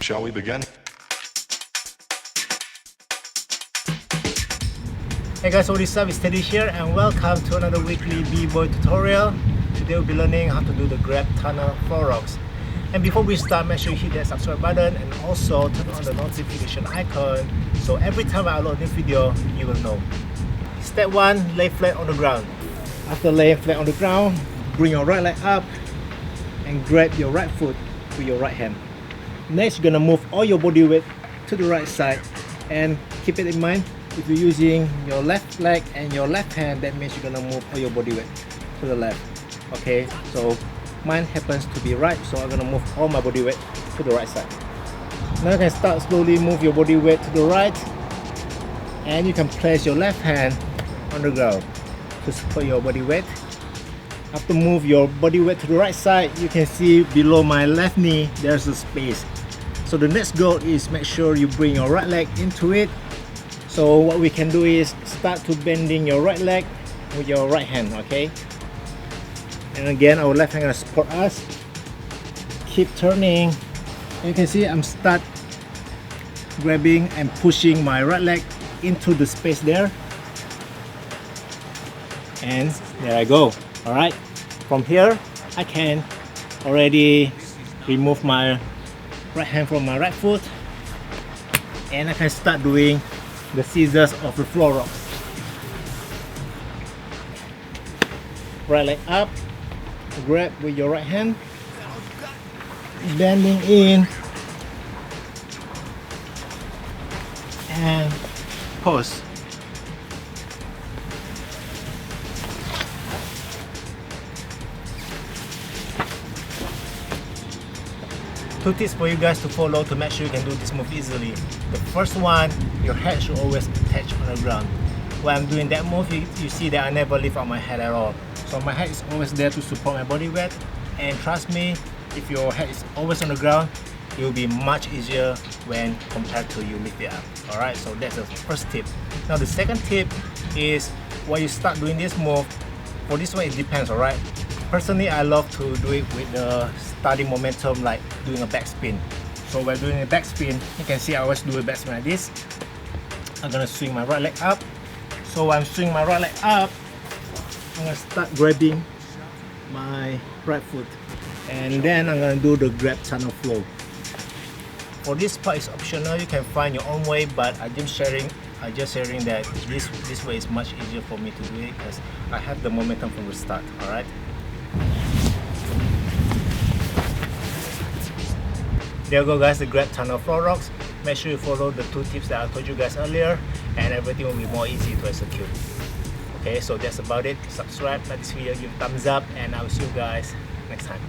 Shall we begin? Hey guys, what is up? It's Teddy here and welcome to another weekly b-boy tutorial. Today we'll be learning how to do the grab tunnel floor rocks. And before we start, make sure you hit that subscribe button and also turn on the notification icon so every time I upload a new video, you will know. Step 1, lay flat on the ground. After laying flat on the ground, bring your right leg up and grab your right foot with your right hand. Next, you're gonna move all your body weight to the right side, and keep it in mind, if you're using your left leg and your left hand, that means you're gonna move all your body weight to the left. Okay, so mine happens to be right, so I'm gonna move all my body weight to the right side. Now you can start slowly move your body weight to the right, and you can place your left hand on the ground to support your body weight. After move your body weight to the right side, you can see below my left knee there's a space. So the next goal is make sure you bring your right leg into it. So what we can do is start to bending your right leg with your right hand, okay? And again, our left hand gonna support us. Keep turning. You can see I'm start grabbing and pushing my right leg into the space there. And there I go. Alright, from here I can already remove my right hand from my right foot, and I can start doing the scissors of the floor rocks. Right leg up, grab with your right hand, bending in, and pause. Two tips for you guys to follow to make sure you can do this move easily. The first one, your head should always touch on the ground. When I'm doing that move, you see that I never lift up my head at all. So my head is always there to support my body weight, and trust me, if your head is always on the ground, it will be much easier when compared to you lift it up. Alright, so that's the first tip. Now the second tip is when you start doing this move, for this one it depends, alright? Personally, I love to do it with the starting momentum, like doing a backspin. So when doing a backspin, you can see I always do a backspin like this. I'm gonna swing my right leg up. So when I'm swinging my right leg up, I'm gonna start grabbing my right foot, and then I'm gonna do the grab tunnel flow. For this part is optional, you can find your own way, but I just sharing that this way is much easier for me to do it because I have the momentum from the start. Alright. There you go guys, the grab tunnel floor rocks. Make sure you follow the two tips that I told you guys earlier, and everything will be more easy to execute. Okay, so that's about it. Subscribe, like this video, give a thumbs up, and I will see you guys next time.